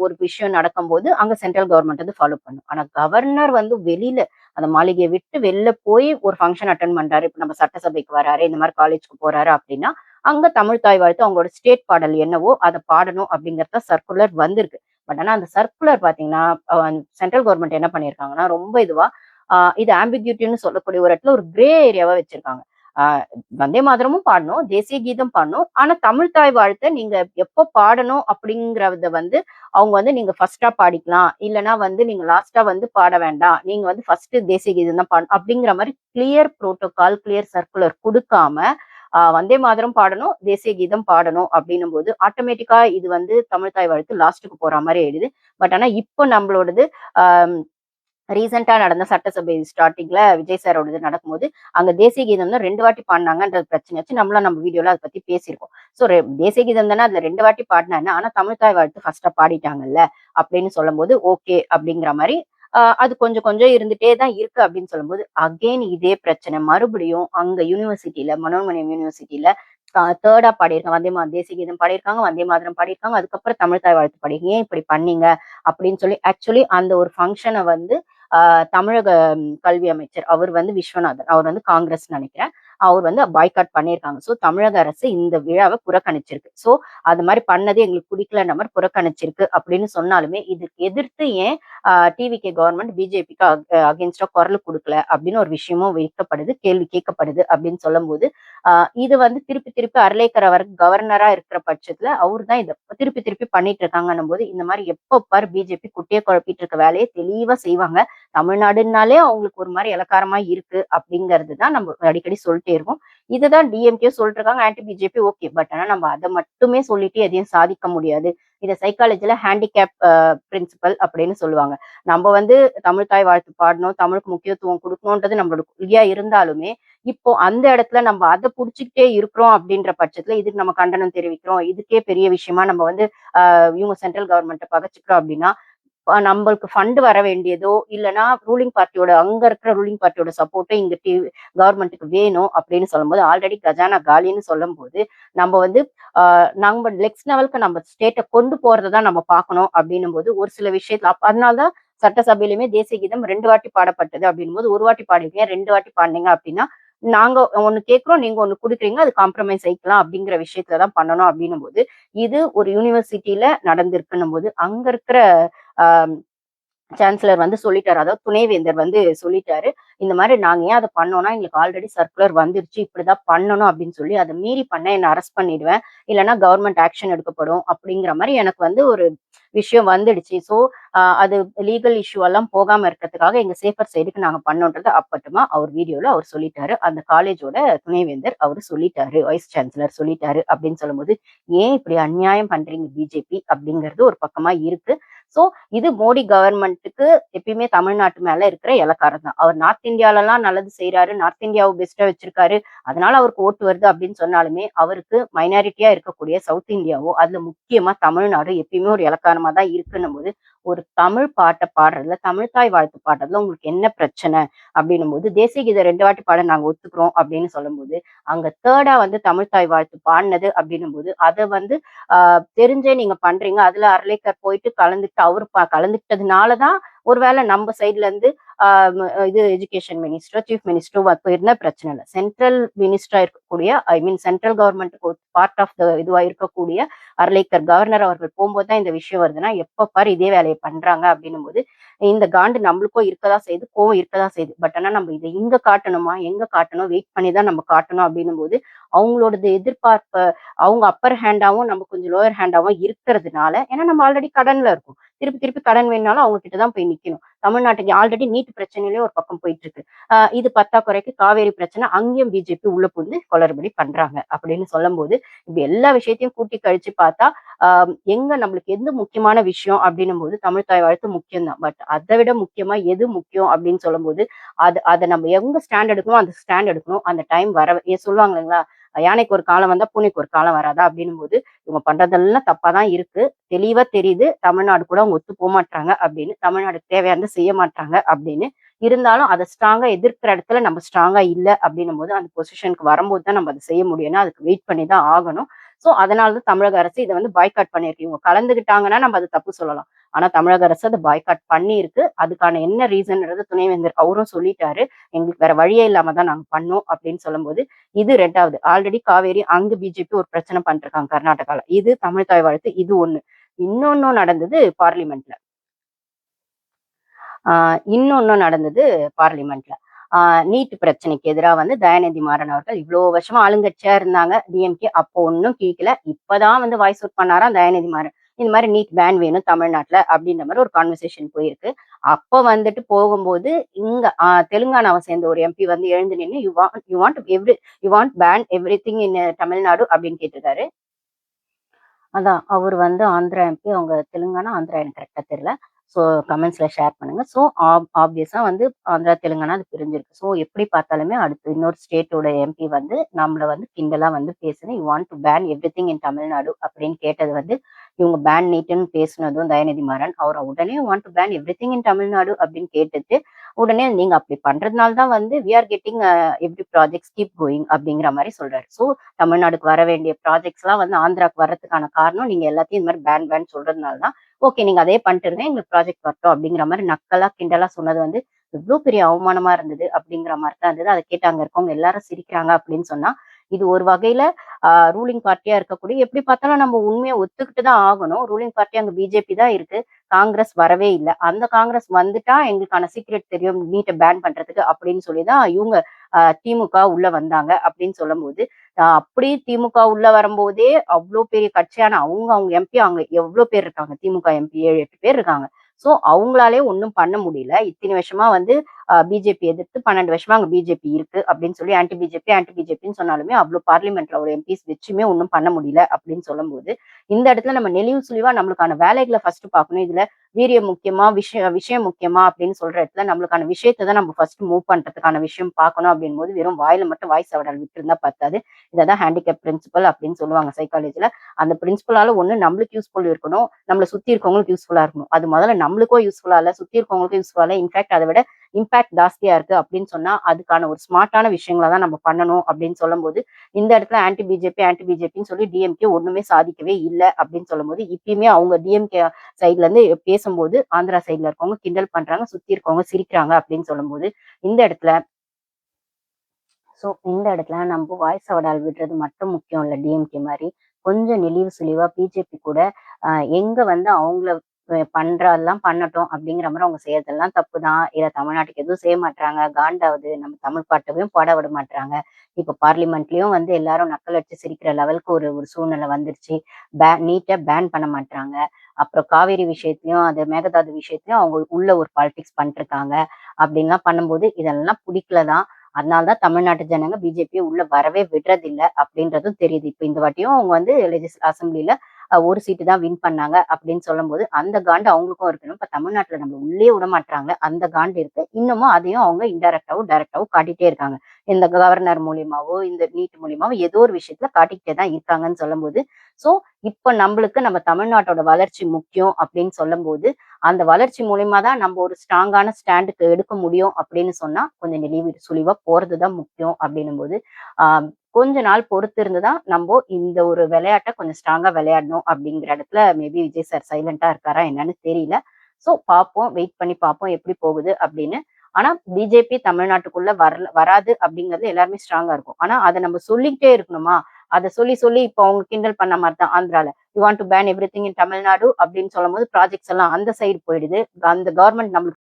ஒரு விஷயம் நடக்கும்போது அங்க சென்ட்ரல் கவர்மெண்ட் வந்து ஃபாலோ பண்ணும். ஆனா கவர்னர் வந்து வெளியில அந்த மாளிகையை விட்டு வெளில போய் ஒரு ஃபங்ஷன் அட்டெண்ட் பண்றாரு. இப்ப நம்ம சட்டசபைக்கு வராரு, இந்த மாதிரி காலேஜ்க்கு போறாரு அப்படின்னா, அங்க தமிழ் தாய் வாழ்த்து அவங்களோட ஸ்டேட் பாடல் என்னவோ அத பாடணும் அப்படிங்கிறத சர்க்குலர் வந்திருக்கு. பட் ஆனா அந்த சர்க்குலர் பாத்தீங்கன்னா, சென்ட்ரல் கவர்மெண்ட் என்ன பண்ணியிருக்காங்கன்னா, ரொம்ப இதுவா இது ஆம்பிக்யூட்டின்னு சொல்லக்கூடிய ஒரு இடத்துல ஒரு கிரே ஏரியாவா வச்சிருக்காங்க. ஆ வந்தே மாதரமும் பாடணும், தேசிய கீதம் பாடணும். ஆனா தமிழ் தாய் வாழ்த்த நீங்க எப்போ பாடணும் அப்படிங்கிறத வந்து அவங்க வந்து நீங்க ஃபர்ஸ்ட்டா பாடிக்கலாம். இல்லன்னா வந்து நீங்க லாஸ்ட்டா வந்து பாட வேண்டாம். நீங்க வந்து ஃபர்ஸ்ட் தேசிய கீதம் தான் பாடணும். அப்படிங்கிற மாரி கிளியர் புரோட்டோகால், கிளியர் சர்க்குலர் குடுக்காம, வந்தே மாதரம் பாடணும், தேசிய கீதம் பாடணும் அப்படின்னும்போது, ஆட்டோமேட்டிக்கா இது வந்து தமிழ் தாய் வாழ்த்து லாஸ்ட்டுக்கு போற மாரி ஆயிடுது. பட் ஆனா இப்போ நம்மளோடது ஆ ரீசென்ட்டா நடந்த சட்டசபை ஸ்டார்ட்டிங்ல விஜய் சாரோடது நடக்கும்போது, அங்க தேசிய கீதம் தான் 2 வாட்டி பாடுனாங்கன்றது பிரச்சனையாச்சு. நம்மளும் நம்ம வீடியோல அத பத்தி பேசியிருக்கோம். ஸோ தேசிய கீதம் தானே அதுல 2 வாட்டி பாடுனா என்ன? ஆனா தமிழ் தாய் வாழ்த்து ஃபர்ஸ்ட்டா பாடிட்டாங்கல்ல, அப்படின்னு சொல்லும்போது ஓகே அப்படிங்கிற மாரி அது கொஞ்சம் கொஞ்சம் இருந்துட்டே தான் இருக்கு அப்படின்னு சொல்லும்போது, அகைன் இதே பிரச்சனை மறுபடியும் அங்க யூனிவர்சிட்டில மனோன்மணியம் யூனிவர்சிட்டில 3ஆ பாடியிருக்காங்க. தேசிய கீதம் பாடியிருக்காங்க, வந்தே மாதரம் பாடியிருக்காங்க. அதுக்கப்புறம் தமிழ் தாய் வாழ்த்து பாடியிருக்காங்க. ஏன் இப்படி பண்ணீங்க? அப்படின்னு சொல்லி ஆக்சுவலி அந்த ஒரு ஃபங்ஷன வந்து தமிழக கல்வி அமைச்சர் அவர் வந்து விஸ்வநாதன். அவர் வந்து காங்கிரஸ் நெனைக்கிறேன். அவர் வந்து பாய்காட் பண்ணியிருக்காங்க. ஸோ தமிழக அரசு இந்த விழாவ புறக்கணிச்சிருக்கு. ஸோ அது மாரி பண்ணது எங்களுக்கு பிடிக்கலன்ற மாரி புறக்கணிச்சிருக்கு அப்படின்னு சொன்னாலுமே, இதுக்கு எதிர்த்து ஏன் டிவிகே கவர்மெண்ட் பிஜேபிக்கு அகைன்ஸ்டா குரல் குடுக்கல அப்படின்னு ஒரு விஷயமும் வைக்கப்படுது, கேள்வி கேட்கப்படுது அப்படின்னு சொல்லும்போது, அ இது வந்து திருப்பி திருப்பி அர்லேக்கர் அவர் கவர்னரா இருக்கிற பட்சத்துல அவரு தான் இத திருப்பி திருப்பி பண்ணிட்டு இருக்காங்கன்னும்போது, இந்த மாரி எப்ப பாரு பிஜேபி குட்டைய குழப்பிட்டு இருக்க வேலைய தெளிவா செய்வாங்க. தமிழ்நாடுன்னாலே அவங்களுக்கு ஒரு மாரி இளக்காரமா இருக்கு அப்படிங்கிறது தான் நம்ம அடிக்கடி சொல்லிட்டே இருக்கோம். இதுதான் டிஎம்கே சொல்லிட்டு இருக்காங்க. Anti BJP okay. பட் ஆனா நம்ம அத மட்டுமே சொல்லிட்டு எதையும் சாதிக்க முடியாது. இத சைக்காலஜில ஹேண்டிகேப் பிரின்சிபல் அப்படின்னு சொல்லுவாங்க. நம்ம வந்து தமிழ் தாய் வாழ்த்து பாடணும், தமிழுக்கு முக்கியத்துவம் குடுக்கணும்ன்றது நம்மளோட கொள்கையா இருந்தாலுமே, இப்போ அந்த இடத்துல நம்ம அத புடிச்சுக்கிட்டே இருக்கிறோம் அப்படின்ற பட்சத்துல இதுக்கு நம்ம கண்டனம் தெரிவிக்கிறோம். இதுக்கே பெரிய விஷயமா நம்ம வந்து இவங்க சென்ட்ரல் கவர்மெண்ட்ட பகச்சுக்கிறோம் அப்படின்னா, நம்பளுக்கு ஃபண்ட் வர வேண்டியதோ, இல்லன்னா ரூலிங் பார்ட்டியோட அங்க இருக்கிற ரூலிங் பார்ட்டியோட சப்போர்ட்டோ இங்க கவர்மெண்ட்டுக்கு வேணும் அப்படின்னு சொல்லும்போது, ஆல்ரெடி கஜானா காலின்னு சொல்லும்போது, நம்ம வந்து நம்ம நெக்ஸ்ட் லெவலுக்கு நம்ம ஸ்டேட்ட கொண்டு போறத தான் நம்ம பார்க்கணும் அப்படின்னும்போது, ஒரு சில விஷயத்துல அதனால தான் சட்டசபையிலுமே தேசிய கீதம் 2 வாட்டி பாடப்பட்டது அப்படின்னும்போது, 1 வாட்டி பாடிருக்கீங்க, 2 வாட்டி பாடுனீங்க அப்படின்னா, நாங்க ஒண்ணு கேட்கிறோம், நீங்க ஒண்ணு குடுக்குறீங்க. அது காம்ப்ரமைஸ் ஆயிக்கலாம் அப்படிங்கிற விஷயத்துல தான் பண்ணணும் அப்படின்னும்போது, இது ஒரு யூனிவர்சிட்டில நடந்திருக்குன்னும்போது, அங்க இருக்கிற ஆ சான்சலர் வந்து சொல்லிட்டாரு. அதாவது துணைவேந்தர் வந்து சொல்லிட்டாரு. இந்த மாரி நாங்க ஏன் அத பண்ணோம்னா, எங்களுக்கு ஆல்ரெடி சர்க்குலர் வந்துருச்சு. இப்படிதான் பண்ணணும் அப்படின்னு சொல்லி, அத மீறி பண்ணா என்ன அரெஸ்ட் பண்ணிடுவேன். இல்லன்னா கவர்ன்மெண்ட் ஆக்ஷன் எடுக்கப்படும். அப்படிங்கிற மாரி எனக்கு வந்து ஒரு விஷயம் வந்துடுச்சு. ஸோ அது லீகல் இஷ்யூ எல்லாம் போகாம இருக்கிறதுக்காக எங்க சேஃபர் சைடுக்கு நாங்க பண்ணோன்றத அப்பட்டமா அவர் வீடியோல அவர் சொல்லிட்டாரு. அந்த காலேஜோட துணைவேந்தர் அவரு சொல்லிட்டாரு. வைஸ் சான்சலர் சொல்லிட்டாரு அப்படின்னு சொல்லும்போது, ஏன் இப்படி அநியாயம் பண்றீங்க பிஜேபி அப்படிங்கிறது ஒரு பக்கமா இருக்கு. ஸோ இது மோடி கவர்மெண்ட்டுக்கு எப்பயுமே தமிழ்நாட்டு மேல இருக்கிற இளக்காரம் தான். அவர் நார்த் இந்தியாலலாம் நல்லது செய்றாரு. நார்த் இந்தியாவ பெஸ்ட்டா வச்சிருக்காரு. அதனால அவருக்கு ஓட்டு வருது அப்படின்னு சொன்னாலுமே, அவருக்கு மைனாரிட்டியா இருக்கக்கூடிய சவுத் இந்தியாவோ, அதுல முக்கியமா தமிழ்நாடு எப்பயுமே ஒரு இளக்காரமா தான் இருக்குன்னும்போது, ஒரு தமிழ் பாட்ட பாடுறதுல, தமிழ் தாய் வாழ்த்து பாடுறதுல உங்களுக்கு என்ன பிரச்சனை? அப்படின்னும்போது, தேசிய கீதம் 2 வாட்டி பாட நாங்க ஒத்துக்கிறோம் அப்படின்னு சொல்லும்போது, அங்க 3ஆ வந்து தமிழ் தாய் வாழ்த்து பாடுனது அப்படின்னும்போது, அத வந்து ஆ தெரிஞ்சே நீங்க பண்றீங்க. அதுல அர்லேக்கர் போயிட்டு கலந்துட்டு அவரு கலந்துக்கிட்டதுனால தான் ஒருவேள நம்ப சைட்ல இருந்து ஆ இது எஜுகேஷன் மினிஸ்டரோ, சீஃப் மினிஸ்டரோ போயிருந்தா பிரச்சனை இல்ல. சென்ட்ரல் மினிஸ்டரா இருக்கக்கூடிய ஐ மீன் சென்ட்ரல் கவர்ன்மென்ட்க்கு ஒரு பார்ட் ஆஃப் இதுவா இருக்கக்கூடிய அர்லேக்கர் கவர்னர் அவர்கள் போம்போது தான் இந்த விஷயம் வருதுன்னா, எப்ப பாரு இதே வேலைய பண்றாங்க அப்டின்னும்போது, இந்த காண்டு நம்மளுக்கும் இருக்கதான் செய்யுது, கோவம் இருக்கதான் செய்யுது. பட் ஆனா நம்ம இத இங்க காட்டணுமா? எங்க காட்டணும்? வெயிட் பண்ணி தான் நம்ம காட்டணும் அப்டின்னும்போது, அவங்களோடது எதிர்பார்ப்ப அவங்க அப்பர் ஹேண்டாவும் நம்ம கொஞ்சம் லோயர் ஹேண்டாவும் இருக்கிறதுனால ஏன்னா நம்ம ஆல்ரெடி கடன்ல இருக்கோம். திருப்பி திருப்பி கடன் வேணும்னாலும் அவங்க கிட்ட தான் போய் நிக்கணும். தமிழ்நாட்டுக்கு ஆல்ரெடி நீட் பிரச்சனையிலே ஒரு பக்கம் போயிட்டு இருக்கு. இது பத்தாக்குறைக்கு காவேரி பிரச்சனை அங்கேயும் பிஜேபி உள்ள புகுந்து குளறுபடி பண்றாங்க அப்படின்னு சொல்லும்போது, இப்படி எல்லா விஷயத்தையும் கூட்டி கழிச்சு பார்த்தா, ஆ எங்க நம்மளுக்கு எது முக்கியமான விஷயம் அப்படின்னும்போது தமிழ் தாய் வாழ்த்து முக்கியம் தான். பட் அத விட முக்கியமா எது முக்கியம் அப்படின்னு சொல்லும்போது, அத நம்ம எங்க ஸ்டாண்ட் எடுக்கணுமோ அந்த ஸ்டாண்ட் எடுக்கணும். அந்த டைம் வர சொல்லுவாங்க இல்லைங்களா? யானைக்கு ஒரு காலம் வந்தா பூனைக்கு ஒரு காலம் வராதா? அப்படின்னும்போது, இவங்க பண்றதெல்லாம் தப்பா தான் இருக்கு. தெளிவா தெரியுது. தமிழ்நாடு கூட அவங்க ஒத்து போமாட்றாங்க அப்படின்னு. தமிழ்நாடுக்கு தேவையானத செய்ய மாட்றாங்க அப்படின்னு. இருந்தாலும் அத ஸ்ட்ராங்கா எதிர்க்கிற இடத்துல நம்ம ஸ்ட்ராங்கா இல்ல அப்படின்னும்போது, அந்த பொசிஷனுக்கு வரும்போது தான் நம்ம அத செய்ய முடியும். ஏன்னா, அதுக்கு வெயிட் பண்ணி தான் ஆகணும். சோ அதனால தான் தமிழக அரசு இத வந்து பாய்காட் பண்ணியிருக்கு. இவங்க கலந்துக்கிட்டாங்கன்னா நம்ம அது தப்பு சொல்லலாம். ஆனா தமிழக அரசு அத பாய்காட் பண்ணியிருக்கு. அதுக்கான என்ன ரீசன்றது துணைவேந்தர் அவரும் சொல்லிட்டாரு. எங்களுக்கு வேற வழியே இல்லாம தான் நாங்க பண்ணோம் அப்படின்னு சொல்லும்போது, இது 2வது. ஆல்ரெடி காவேரி அங்க பிஜேபி ஒரு பிரச்சனை பண்ணிருக்காங்க கர்நாடகால. இது தமிழ் தாய் வாழ்த்து இது 1. இன்னொன்னும் நடந்தது பார்லிமென்ட்ல. ஆ இன்னொன்னும் நடந்தது பார்லிமென்ட்ல. ஆ நீட் பிரச்சனைக்கு எதிரா வந்து தயாநிதி மாறன் அவர்கள் இவ்ளோ வருஷமா ஆளுங்கட்சியா இருந்தாங்க டிஎம்கே. அப்போ ஒண்ணும் கிழிக்கல. இப்பதான் வந்து வாய்ஸ் அவுட் பண்ணாராம் தயாநிதி மாறன். இந்த மாரி நீட் பேன் வேணும் தமிழ்நாட்டுல அப்படின்ற மாரி ஒரு கான்வர்சேஷன் போயிருக்கு. அப்ப வந்துட்டு போகும்போது இங்க தெலுங்கானாவ சேர்ந்த ஒரு எம்பி வந்து எழுந்து நின்னு you want ban everything in Tamil Nadu அப்படின்னு கேட்டிருக்காரு. அதான். அவரு வந்து ஆந்திரா எம்பி. அவங்க தெலுங்கானா, ஆந்திரா எனக்கு கரெக்ட்டா தெரியல. ஸோ கமெண்ட்ஸ்ல ஷேர் பண்ணுங்க. ஸோ ஆப்வியஸா வந்து ஆந்திரா, தெலுங்கானா அது பிரிஞ்சிருக்கு. ஸோ எப்படி பார்த்தாலுமே அடுத்து இன்னொரு ஸ்டேட்டோட எம்பி வந்து நம்மள வந்து கிண்டலா வந்து பேசுன, "you want to ban everything in Tamil Nadu" அப்படின்னு கேட்டது வந்து, இவங்க பேன் நீட்ன்னு பேசுனதும் தயாநிதி மாறன், அவர உடனே "want to ban everything in Tamil Nadu" அப்படின்னு கேட்டுட்டு, உடனே நீங்க அப்படி பண்றதுனால தான் வந்து we are getting every projects keep going அப்படிங்கிற மாரி சொல்றாரு. ஸோ தமிழ்நாடுக்கு வர வேண்டிய ப்ராஜெக்ட்ஸ்லாம் வந்து ஆந்திராக்கு வர்றதுக்கான காரணம் நீங்க எல்லாத்தையும் இந்த மாரி பேன் சொல்றதுனால தான். ஓகே நீங்க அதே பண்ணிட்டு இருங்க. எங்களுக்கு ப்ராஜெக்ட் வரட்டும் அப்படிங்கிற மாரி நக்கலா, கிண்டலா சொன்னது வந்து எவ்ளோ பெரிய அவமானமா இருந்தது அப்படிங்கிற மாரி தான் இருந்தது. அத கேட்டு அங்க இருக்கவங்க எல்லாரும் சிரிக்கிறாங்க அப்படின்னு சொன்னா, இது ஒரு வகையில ரூலிங் பார்ட்டியா இருக்கக்கூடிய எப்படி பார்த்தாலும் நம்ம உண்மைய ஒத்துக்கிட்டு தான் ஆகணும். ரூலிங் பார்ட்டி அங்க பிஜேபி தான் இருக்கு. காங்கிரஸ் வரவே இல்ல. அந்த காங்கிரஸ் வந்துட்டா எங்களுக்கான சீக்ரெட் தெரியும் நீட்ட பேன் பண்றதுக்கு அப்படின்னு சொல்லி தான் இவங்க திமுக உள்ள வந்தாங்க அப்படின்னு சொல்லும்போது, அப்படி திமுக உள்ள வரும்போதே அவ்ளோ பெரிய கட்சியான அவங்க எம்பி அங்க எவ்ளோ பேர் இருக்காங்க. திமுக எம்பி 7, 8 பேர் இருக்காங்க. சோ அவங்களாலயே ஒண்ணும் பண்ண முடியல. இத்தனை வருஷமா வந்து பிஜேபி எதிர்த்து 12 வருஷமா அங்க பிஜேபி இருக்கு அப்படின்னு சொல்லி ஆன்டி பிஜேபின்னு சொன்னாலுமே அவ்ளோ பார்லிமெண்ட்ல ஒரு எம்பிஸ் வச்சுமே ஒண்ணும் பண்ண முடியல அப்படின்னு சொல்லும்போது, இந்த இடத்துல நம்ம நெளிவு சுளிவா நம்மளுக்கான வேலைகள ஃபர்ஸ்ட் பார்க்கணும். இதுல வீரியம் முக்கியமா, விஷயம் முக்கியமா அப்படின்னு சொல்ற இடத்துல நம்மளுக்கான விஷயத்த தான் நம்ம ஃபர்ஸ்ட் மூவ் பண்றதுக்கான விஷயம் பார்க்கணும் அப்படிங்கும்போது, வெறும் வாயில மட்டும் வாய் சவடல் விட்டிருந்தா பத்தாது. இததான் ஹேண்டிகேப் பிரின்சிபல் அப்படின்னு சொல்லுவாங்க சைக்காலஜில. அந்த பிரின்சிபலால ஒண்ணு நம்மளுக்கு யூஸ்ஃபுல் இருக்கணும். நம்மள சுத்தி இருக்கவங்களுக்கு யூஸ்ஃபுல்லா இருக்கணும். அது முதல்ல நம்மளுக்கும் யூஸ்ஃபுல்லா இல்ல, சுத்தி இருக்கவங்களுக்கும் யூஸ்ஃபுல்லா இல்ல. இன்ஃபாக்ட் அத விட இம்பாக்ட் ஜாஸ்தியா இருக்கு அப்படின்னு சொன்னா, அதுக்கான ஒரு ஸ்மார்ட்டான விஷயங்கள தான் நம்ம பண்ணணும் அப்படின்னு சொல்லும்போது, இந்த இடத்துல ஆன்டி பிஜேபின்னு சொல்லி டிஎம்கே ஒண்ணுமே சாதிக்கவே இல்ல அப்படின்னு சொல்லும்போது, இப்பயுமே அவங்க டிஎம்கே சைட்ல இருந்து பேசும்போது, ஆந்திரா சைட்ல இருக்கவங்க கிண்டல் பண்றாங்க, சுத்தி இருக்கவங்க சிரிக்கிறாங்க அப்படின்னு சொல்லும்போது, இந்த இடத்துல இந்த இடத்துல நம்ப வாய் சவடால் விடுறது மட்டும் முக்கியம் இல்ல டிஎம்கே மாரி. கொஞ்சம் நெளிவு சுளிவா பிஜேபி கூட அ எங்க வந்து அவங்கள பண்றதெல்லாம் பண்ணட்டும் அப்படிங்கிற மாரி அவங்க செய்யறதெல்லாம் தப்பு தான். இல்ல தமிழ்நாட்டுக்கு எதுவும் செய்ய மாட்றாங்க. காண்டாவுது. நம்ம தமிழ் பாட்டவையும் பாட விட மாட்றாங்க. இப்ப பார்லிமெண்ட்லயும் வந்து எல்லாரும் நக்கல் அடிச்சு சிரிக்கிற லெவலுக்கு ஒரு ஒரு சூழ்நிலை வந்துருச்சு. நீட்ட பேன் பண்ண மாட்றாங்க. அப்புறம் காவேரி விஷயத்துலயும், அது மேகதாது விஷயத்துலயும் அவங்க உள்ள ஒரு பாலிடிக்ஸ் பண்ணிட்டுருக்காங்க. அப்படின்லாம் பண்ணும்போது இதெல்லாம் புடிக்கல தான். அதனால தான் தமிழ்நாட்டு ஜனங்க பிஜேபிய உள்ள வரவே விடுறதில்ல அப்படின்றதும் தெரியுது. இப்ப இந்த வாட்டியும் அவங்க வந்து அசெம்பிளில ஒரு சீட்டு தான் வின் பண்ணாங்க அப்படின்னு சொல்லும்போது, அந்த காண்டு அவங்களுக்கும் இருக்கணும். இப்ப தமிழ்நாட்டுல நம்மள உள்ளயே விடமாட்றாங்களே, அந்த காண்டு இருக்கு. இன்னமும் அதையும் அவங்க இன்டைரக்டாவோ, டைரக்டாவோ காட்டிட்டே இருக்காங்க. இந்த கவர்னர் மூலியமாவோ, இந்த நீட் மூலியமாவோ ஏதோ ஒரு விஷயத்துல காட்டிக்கிட்டே தான் இருக்காங்கன்னு சொல்லும்போது, சோ இப்ப நம்மளுக்கு நம்ம தமிழ்நாட்டோட வளர்ச்சி முக்கியம் அப்படின்னு சொல்லும்போது, அந்த வளர்ச்சி மூலியமா தான் நம்ம ஒரு ஸ்ட்ராங்கான ஸ்டாண்டுக்கு எடுக்க முடியும் அப்படின்னு சொன்னா, கொஞ்சம் நெளிவு சுளிவா போறது தான் முக்கியம் அப்படின்னும்போது, ஆ கொஞ்ச நாள் பொறுத்து இருந்து தான் நம்போ இந்த ஒரு விளையாட்ட கொஞ்சம் ஸ்ட்ராங்கா விளையாடணும் அப்படிங்கிற இடத்துல மேபி விஜய் சார் சைலன்ட்டா இருக்காரா என்னன்னு தெரியல. பார்ப்போம். வெயிட் பண்ணி பார்ப்போம் எப்படி போகுது அப்படின்னு. ஆனா பிஜேபி தமிழ்நாட்டுக்குள்ள வராது அப்படிங்கிறது எல்லாருமே ஸ்ட்ராங்கா இருக்கும். ஆனா அத நம்ம சொல்லிக்கிட்டே இருக்கணுமா? அத சொல்லி இப்ப அவங்க கிண்டல் பண்ண மாரி தான் ஆந்திரால. You want to ban everything in Tamil Nadu அப்படின்னு சொல்லும்போது ப்ராஜெக்ட்ஸ் எல்லாம் அந்த சைடு போயிடுது. அந்த கவர்ன்மெண்ட் நம்மளுக்கு